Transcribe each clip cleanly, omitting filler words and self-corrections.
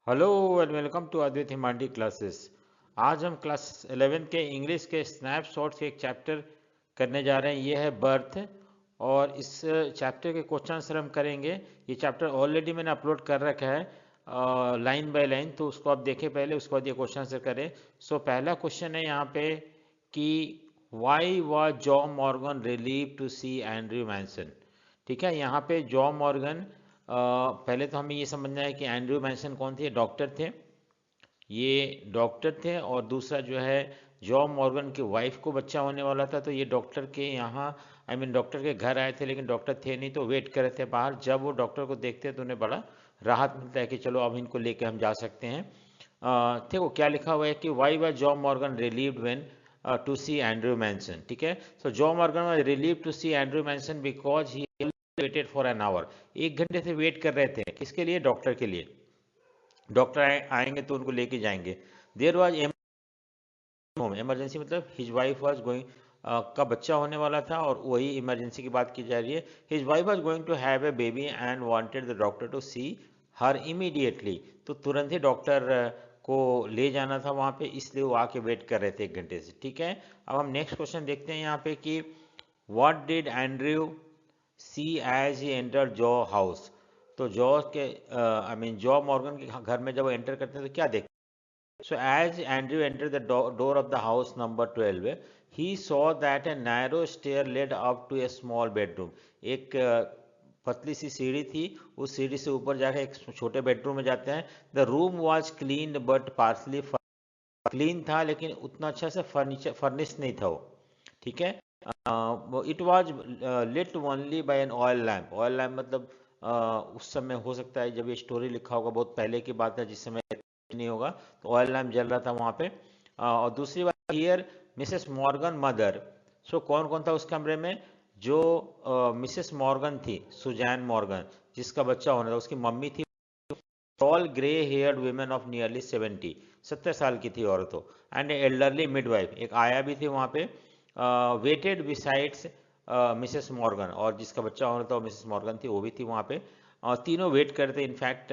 Hello and welcome to Advait Himandi classes. आज हम class 11 के इंग्लिश के स्नैपशॉट के एक चैप्टर करने जा रहे हैं। ये है बर्थ, और इस चैप्टर के क्वेश्चन आंसर हम करेंगे। ये चैप्टर ऑलरेडी मैंने अपलोड कर रखा है लाइन बाय लाइन, तो उसको आप देखें पहले, उसके बाद ये क्वेश्चन आंसर करें। सो पहला क्वेश्चन है यहाँ पे कि why was John Morgan relieve to see Andrew Manson. ठीक है, यहाँ पे जॉन मॉर्गन, पहले तो हमें ये समझना है कि एंड्रयू मैनसन कौन थे। डॉक्टर थे, ये डॉक्टर थे। और दूसरा जो है, जॉन मॉर्गन की वाइफ को बच्चा होने वाला था, तो ये डॉक्टर के यहाँ डॉक्टर के घर आए थे, लेकिन डॉक्टर थे नहीं, तो वेट कर रहे थे बाहर। जब वो डॉक्टर को देखते हैं तो उन्हें बड़ा राहत मिलता है कि चलो अब इनको लेके हम जा सकते हैं। देखो क्या लिखा हुआ है कि why was John Morgan relieved when to see Andrew Manson. ठीक है, so John Morgan was relieved to see Andrew Manson because he waited for an hour. 1 घंटे से वेट कर रहे थे, किसके लिए? डॉक्टर के लिए। डॉक्टर आएंगे तो उनको लेके जाएंगे। देयर वाज होम, इमरजेंसी मतलब हिज वाइफ वाज गोइंग, का बच्चा होने वाला था, और वही इमरजेंसी की बात की जा रही है। His wife was going to have a baby and wanted the doctor to see her immediately. तो तुरंत ही डॉक्टर को ले जाना था वहाँ पे, इसलिए वो आके वेट कर रहे थे 1 घंटे से। ठीक है, अब हम नेक्स्ट क्वेश्चन देखते हैं यहाँ पे कि what did Andrew see as he enter John house. तो जॉ के जॉ मॉर्गन के घर में जब वो एंटर करते हैं तो क्या देखते हैं? So as Andrew enter the door of the house number 12, he saw that a narrow stair led up to a small bedroom. एक पतली सी सीढ़ी थी, उस सीढ़ी से ऊपर जाकर एक छोटे बेडरूम में जाते हैं। The room was clean but partially, clean था लेकिन उतना अच्छा से फर्नीचर फर्निश नहीं था वो। ठीक है, it was lit only by an oil lamp. Oil lamp मतलब उस समय हो सकता है जब ये स्टोरी लिखा होगा बहुत पहले की बात है, जिस समय नहीं होगा, तो ऑयल लैम्प जल रहा था वहाँ पे। और दूसरी बात, here Mrs Morgan mother. So कौन कौन था उस कमरे में? जो मिसेस मॉर्गन थी, सुजैन मॉर्गन, जिसका बच्चा होना था, उसकी मम्मी थी। Tall grey haired woman of nearly 70 की थी औरत हो। एंड एल्डरली मिडवाइफ, एक आया भी थी वहाँ पे, वेटेड बिसाइड्स मिसेस मॉर्गन, और जिसका बच्चा होना था वो मिसेस मॉर्गन थी, वो भी थी वहाँ पे। और तीनों वेट करते इनफैक्ट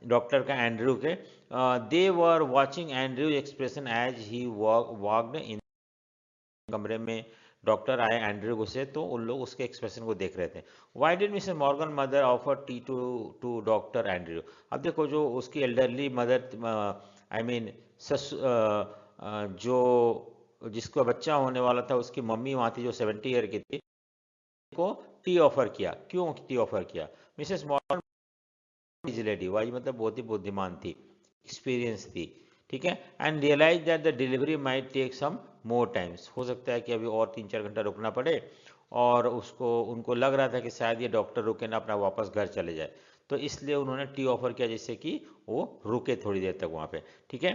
डॉक्टर का, एंड्रयू के। They were watching Andrew expression as he walked in. कमरे में डॉक्टर आए, एंड्रयू घुसे, तो उन लोग उसके एक्सप्रेशन को देख रहे थे। Why did Mrs Morgan mother offer tea to to doctor Andrew. अब देखो, जो उसकी एल्डरली मदर, आई मीन जो जिसका बच्चा होने वाला था, उसकी मम्मी वहाँ थी जो 70 ईयर की थी, को टी ऑफर किया। क्यों टी ऑफर किया? मिसेस मॉर्गन लेडी, वाइज मतलब बहुत ही बुद्धिमान थी, एक्सपीरियंस थी। ठीक है, and realise that the delivery might take some more times. हो सकता है कि अभी और 3-4 घंटा रुकना पड़े, और उनको लग रहा था कि शायद ये डॉक्टर रुके ना, अपना वापस घर चले जाए, तो इसलिए उन्होंने टी ऑफर किया, जिससे कि वो रुके थोड़ी देर तक वहाँ पे। ठीक है,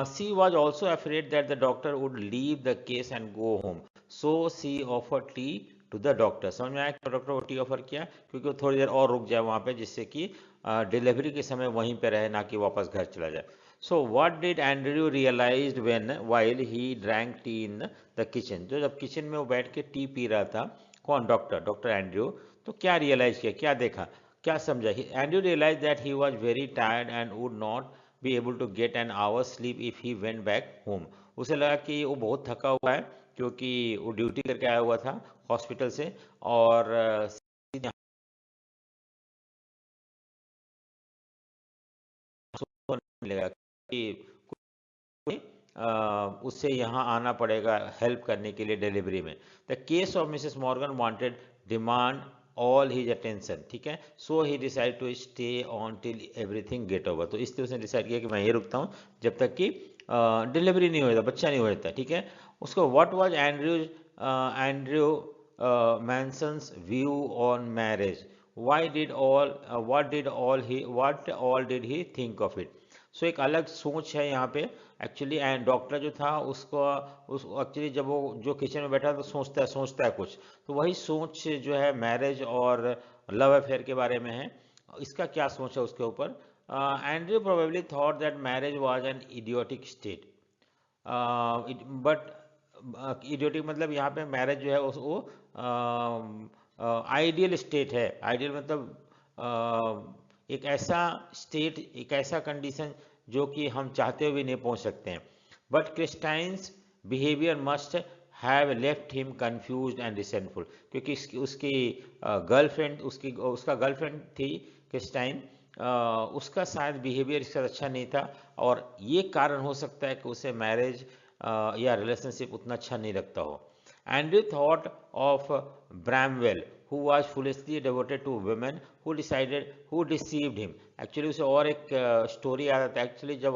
she was also afraid that the doctor would leave the case and go home, so she offer tea to the doctor. समझ में आया कि डॉक्टर को टी ऑफर किया क्योंकि वो थोड़ी देर और रुक जाए वहाँ पे, जिससे कि डिलीवरी के समय वहीं पे रहे, ना कि वापस घर चला जाए। So what did Andrew realised when while he drank tea in the kitchen. जो जब किचन में वो बैठ के टी पी रहा था, कौन? Doctor Andrew. तो क्या रियलाइज किया, क्या देखा, क्या समझा? Andrew realise that he was very tired and would not be able to get an hour sleep if he went back home. उसे लगा कि वो बहुत थका हुआ है, क्योंकि वो ड्यूटी करके आया हुआ था हॉस्पिटल से, और मिलेगा कि उससे यहाँ आना पड़ेगा हेल्प करने के लिए डिलीवरी में। The case of Mrs Morgan wanted demand all his attention. ठीक है, so he decide to stay on till everything get over. तो इसलिए उसने डिसाइड किया कि मैं ये रुकता हूँ जब तक कि डिलीवरी नहीं होता, बच्चा नहीं होता। ठीक है, उसको what was Andrew Manson's view on marriage, why did all what all did he think of it। So एक अलग सोच है यहाँ पे एक्चुअली। एंड डॉक्टर जो था उसको, उस एक्चुअली जब वो जो किचन में बैठा तो सोचता है कुछ, तो वही सोच जो है मैरिज और लव अफेयर के बारे में है। इसका क्या सोच है उसके ऊपर? Andrew probably thought that marriage was an idiotic state, but idiotic मतलब यहाँ पे मैरिज जो है वो आइडियल स्टेट है। आइडियल मतलब एक ऐसा स्टेट, एक ऐसा कंडीशन जो कि हम चाहते हुए भी नहीं पहुंच सकते हैं। But Christine's behaviour must have left him confused and resentful, क्योंकि उसकी गर्लफ्रेंड, उसका गर्लफ्रेंड थी क्रिस्टाइन, उसका शायद बिहेवियर इसका अच्छा नहीं था, और ये कारण हो सकता है कि उसे मैरिज या रिलेशनशिप उतना अच्छा नहीं लगता हो। Andrew thought of Bramwell who was foolishly devoted to women who deceived him। Actually उसे और एक स्टोरी याद आता है। एक्चुअली जब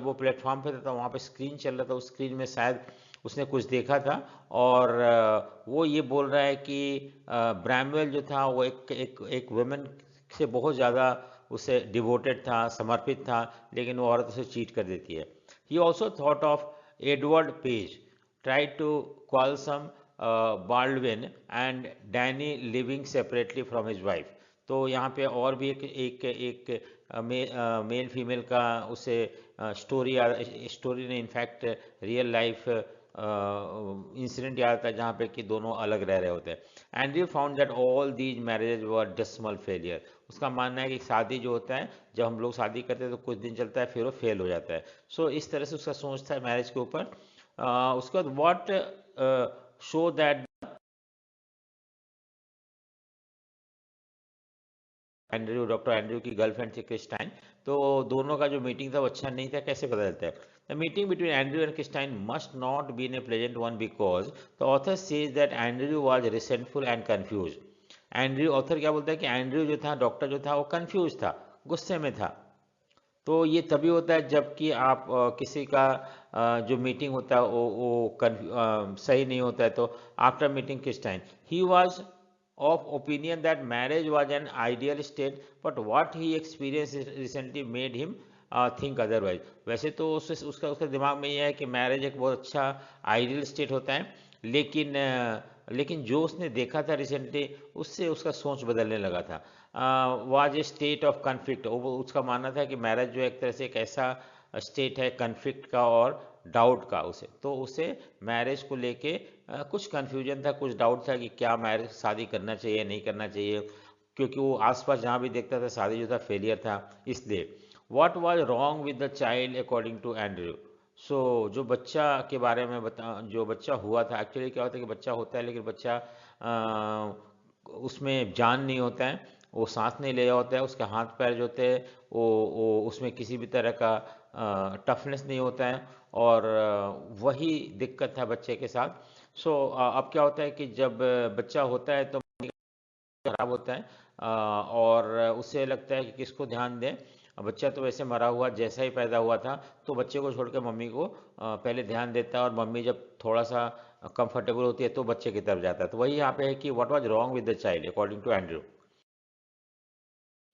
वो प्लेटफॉर्म पे था तो वहाँ पे स्क्रीन चल रहा था, उस स्क्रीन में शायद उसने कुछ देखा था, और वो ये बोल रहा है कि ब्रैमवेल जो था वो एक वुमेन से बहुत ज़्यादा उसे डिवोटेड था, समर्पित था, लेकिन वो औरत उसे चीट कर देती है। He also thought of Edward page, tried to quarrelsome Baldwin and Danny living separately from his wife। तो यहाँ पे और भी एक मेल फीमेल का उसे स्टोरी ने इनफैक्ट रियल लाइफ इंसिडेंट याद आता है जहाँ पे कि दोनों अलग रह रहे होते हैं। Andrew found that all these marriages were dismal failure. उसका मानना है कि शादी जो होता है, जब हम लोग शादी करते हैं तो कुछ दिन चलता है, फिर वो फेल हो जाता है। सो इस तरह से उसका सोच था मैरिज के ऊपर। उसके बाद what show that Andrew, doctor Andrew की गर्लफ्रेंड थी क्रिस्टाइन, तो दोनों का जो मीटिंग था वो अच्छा नहीं था। कैसे पता चलता है? The meeting between Andrew and Christine must not been a pleasant one because the author says that Andrew was resentful and confuse. Andrew, author क्या बोलता है कि एंड्रयू जो था, डॉक्टर जो था, वो कंफ्यूज था, गुस्से में था। तो ये तभी होता है जबकि आप किसी का जो मीटिंग होता है वो सही नहीं होता है। तो after meeting Christine he was of opinion that marriage was an ideal state, but what he experienced recently made him think otherwise। वैसे तो उसका दिमाग में यह है कि मैरिज एक बहुत अच्छा आइडियल स्टेट होता है, लेकिन जो उसने देखा था रिसेंटली, उससे उसका सोच बदलने लगा था। Was a state of conflict. उसका मानना था कि मैरिज जो एक तरह से एक ऐसा स्टेट है कन्फ्लिक्ट का और डाउट का। उसे मैरिज को लेके कुछ कन्फ्यूजन था, कुछ डाउट था कि क्या मैरिज, शादी करना चाहिए नहीं करना चाहिए, क्योंकि वो आसपास जहाँ भी देखता था शादी जो था फेलियर था। इसलिए what was wrong with the child according to Andrew. So जो बच्चा के बारे में जो बच्चा हुआ था, एक्चुअली क्या होता है कि बच्चा होता है लेकिन बच्चा उसमें जान नहीं होता है, वो सांस नहीं ले होता है, उसके हाथ पैर जो होते हैं वो उसमें किसी भी तरह का टफनेस नहीं होता है, और वही दिक्कत था बच्चे के साथ। सो अब क्या होता है कि जब बच्चा होता है तो खराब होता है, और उसे लगता है कि किसको ध्यान दें। बच्चा तो वैसे मरा हुआ जैसा ही पैदा हुआ था, तो बच्चे को छोड़कर मम्मी को पहले ध्यान देता है, और मम्मी जब थोड़ा सा कंफर्टेबल होती है तो बच्चे की तरफ जाता है। तो वही यहाँ पे है कि what was wrong with the child according to Andrew.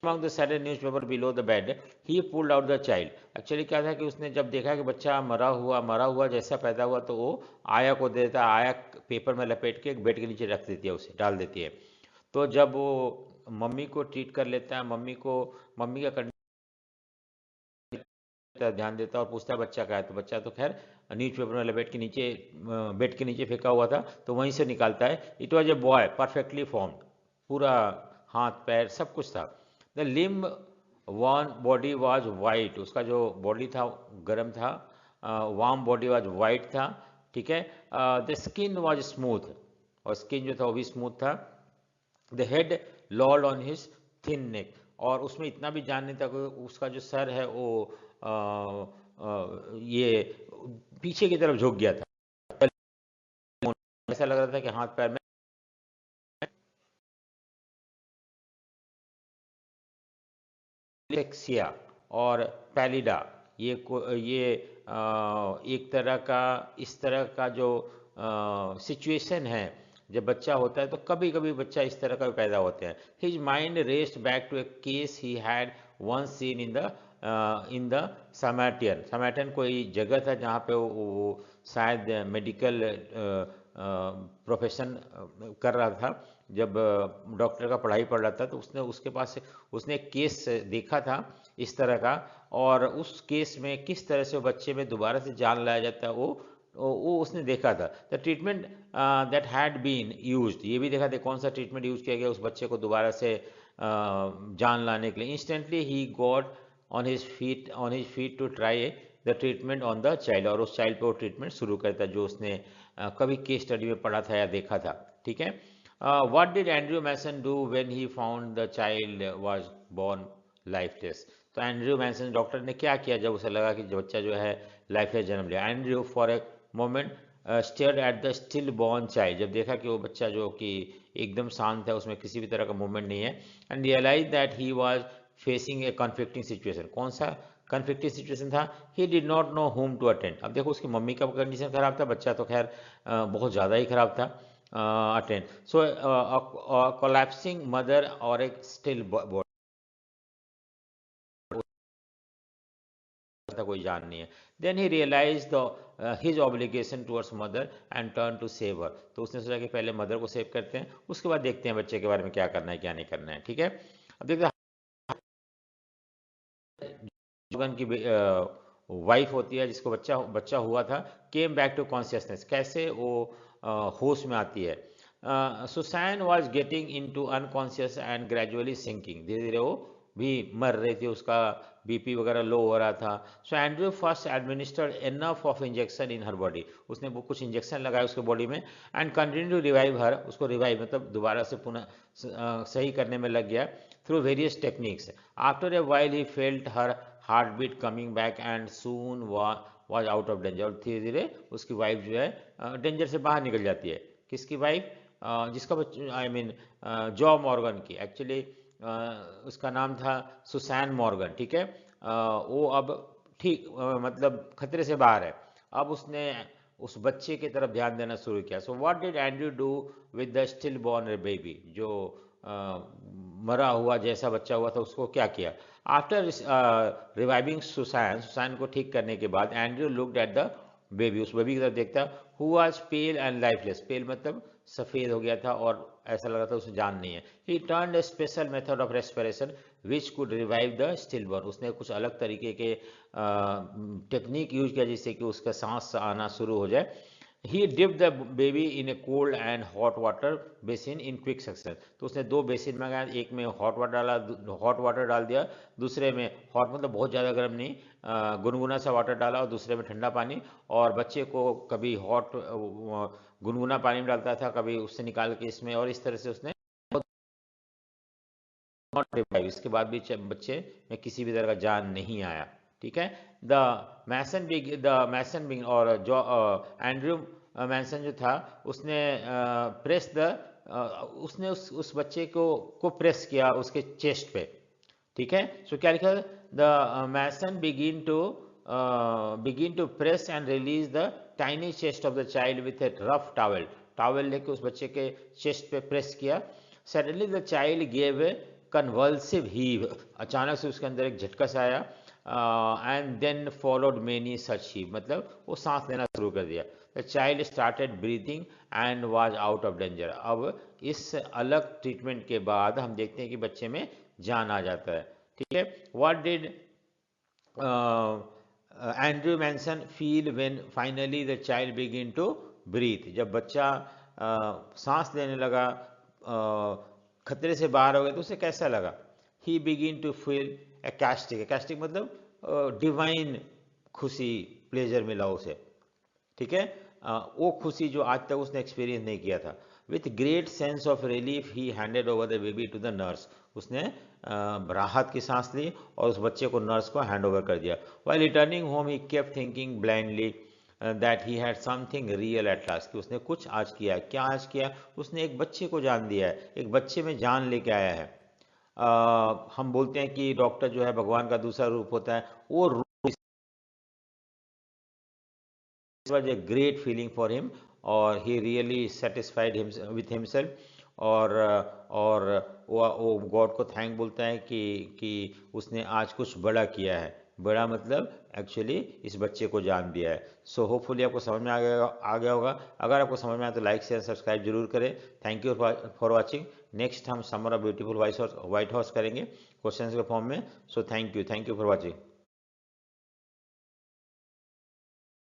Among the Saturday newspaper below the bed, he pulled out the child। Actually क्या था कि उसने जब देखा कि बच्चा मरा हुआ जैसा पैदा हुआ, तो वो आया को दे देता, आया पेपर में लपेट के बेड के नीचे रख देती है, उसे डाल देती है। तो जब वो मम्मी को ट्रीट कर लेता है, मम्मी का ध्यान देता है और पूछता है बच्चा का है, तो बच्चा तो खैर न्यूज़पेपर में लपेट के नीचे बेड के नीचे फेंका हुआ था, तो वहीं से निकालता है। It was a boy perfectly formed, पूरा हाथ पैर सब कुछ था। The limb one body was white, उसका जो बॉडी था गर्म था, वार्म बॉडी वाज वाइट था, ठीक है। द स्किन वाज स्मूथ, और स्किन जो था वो भी स्मूथ था। The head lolled on his thin neck, और उसमें इतना भी जान नहीं था कि उसका जो सर है वो ये पीछे की तरफ झुक गया था, ऐसा लग रहा था कि हाथ पैर में एलेक्सिया और पैलिडा, ये एक तरह का, इस तरह का जो सिचुएशन है जब बच्चा होता है, तो कभी कभी बच्चा इस तरह का पैदा होते हैं। His mind raced back to a case he had once seen in the Samaritan कोई जगह था जहाँ पे वो शायद मेडिकल प्रोफेशन कर रहा था, जब डॉक्टर का पढ़ाई पढ़ रहा था, तो उसने एक केस देखा था इस तरह का, और उस केस में किस तरह से बच्चे में दोबारा से जान लाया जाता है, वो वो उसने देखा था। The treatment that had been used, ये भी देखा था कौन सा ट्रीटमेंट यूज किया गया उस बच्चे को दोबारा से जान लाने के लिए। Instantly he got on his feet to try the treatment on the child, और उस चाइल्ड पे वो ट्रीटमेंट शुरू करता जो उसने कभी केस स्टडी में पढ़ा था या देखा था। ठीक है। What did Andrew Mason do when he found the child was born lifeless? तो एंड्रयू मैसन डॉक्टर ने क्या किया जब उसे लगा कि बच्चा जो है लाइफलेस जन्म लिया? Andrew for a moment stared at the still born child, जब देखा कि वो बच्चा जो कि एकदम शांत है, उसमें किसी भी तरह का मूवमेंट नहीं है, and realise that he was facing a conflicting situation. कौन सा कन्फ्लिक्टिंग सिचुएशन था? He did not know whom to attend. अब देखो उसकी मम्मी का कंडीशन खराब था, बच्चा तो खैर बहुत ज़्यादा ही खराब था। अटेंड सो कोलैप्सिंग मदर और एक स्टिल बॉडी था, कोई जान नहीं है। Then he realise the his obligation towards mother and turn to save her. तो उसने सोचा कि पहले मदर को सेव करते हैं, उसके बाद देखते हैं बच्चे के बारे में क्या करना है क्या नहीं करना है। ठीक है। अब देखते हैं जोगन की वाइफ होती है जिसको बच्चा हुआ था, केम बैक टू कॉन्शियसनेस, कैसे वो होश में आती है। Susan was getting in to unconscious and gradually sinking, धीरे धीरे वो भी मर रही थी, उसका बीपी वगैरह लो हो रहा था। So Andrew first administered enough of injection in her body, उसने वो कुछ इंजेक्शन लगाए उसके बॉडी में, and continue to revive her, उसको रिवाइव मतलब दोबारा से पुनः सही करने में लग गया through various techniques. After a while he felt her heart beat coming back and soon was out of danger, और धीरे धीरे उसकी वाइफ जो है डेंजर से बाहर निकल जाती है। किसकी वाइफ? जिसका बच्चा आई मीन जॉ मॉर्गन की, एक्चुअली उसका नाम था सुसैन मॉर्गन। ठीक है। वो अब ठीक मतलब खतरे से बाहर है। अब उसने उस बच्चे की तरफ ध्यान देना शुरू किया। सो what did Andrew do with the still born baby, जो मरा हुआ जैसा बच्चा हुआ था उसको क्या किया? आफ्टर रिवाइविंग सुसैन को ठीक करने के बाद Andrew looked at the baby, उस बेबी की तरफ देखता, he was pale and lifeless, pale मतलब सफ़ेद हो गया था और ऐसा लगा था उसे जान नहीं है। He turned a special method of respiration which could revive the stillborn, उसने कुछ अलग तरीके के टेक्निक यूज किया जिससे कि उसका सांस आना शुरू हो जाए। ही dipped the baby in A cold and hot water basin in quick succession, तो उसने दो बेसिन मंगाया, एक में हॉट वाटर डाल दिया, दूसरे में हॉट मतलब बहुत ज़्यादा गर्म नहीं, गुनगुना सा वाटर डाला, और दूसरे में ठंडा पानी, और बच्चे को कभी हॉट गुनगुना पानी में डालता था, कभी उससे निकाल के इसमें, और इस तरह से उसने इसके बाद भी बच्चे में किसी भी तरह का जान नहीं आया। ठीक है। द मैसन बिग और जो एंड्रयू मैसन जो था उसने प्रेस द उसने उस बच्चे को प्रेस किया उसके चेस्ट पे। ठीक है। सो क्या लिखा? The Mason begin to press and release the tiny chest of the child with a rough towel लेके उस बच्चे के चेस्ट पे प्रेस किया। Suddenly the child gave a convulsive heave, अचानक से उसके अंदर एक झटका सा आया, and then followed many such heave, मतलब वो सांस लेना शुरू कर दिया। The child started breathing and was out of danger. अब इस अलग ट्रीटमेंट के बाद हम देखते हैं कि बच्चे में जान आ जाता है। ठीक है। What did Andrew Manson feel when finally the child begin to breathe, जब बच्चा सांस लेने लगा, खतरे से बाहर हो गया, तो उसे कैसा लगा? ही बिगिन टू फील कैस्टिक मतलब डिवाइन खुशी, प्लेजर मिला उसे। ठीक है। वो खुशी जो आज तक उसने एक्सपीरियंस नहीं किया था। With great sense of relief he handed over the baby to the nurse, उसने राहत की सांस ली और उस बच्चे को नर्स को हैंड ओवर कर दिया। While returning home he kept thinking blindly that he had something real at last, कि उसने कुछ आज किया। क्या आज किया? उसने एक बच्चे को जान दिया है, एक बच्चे में जान लेके आया है। हम बोलते हैं कि डॉक्टर जो है भगवान का दूसरा रूप होता है, वो was a great feeling for him, और he really satisfied him with himself, और वो गॉड को थैंक बोलता है कि उसने आज कुछ बड़ा किया है। बड़ा मतलब एक्चुअली इस बच्चे को जान दिया है। सो होपफुली आपको समझ में आ गया होगा। अगर आपको समझ में आया तो लाइक शेयर सब्सक्राइब जरूर करें। Thank you for watching. Next हम summer of beautiful white house करेंगे क्वेश्चंस के फॉर्म में। So thank you for watching.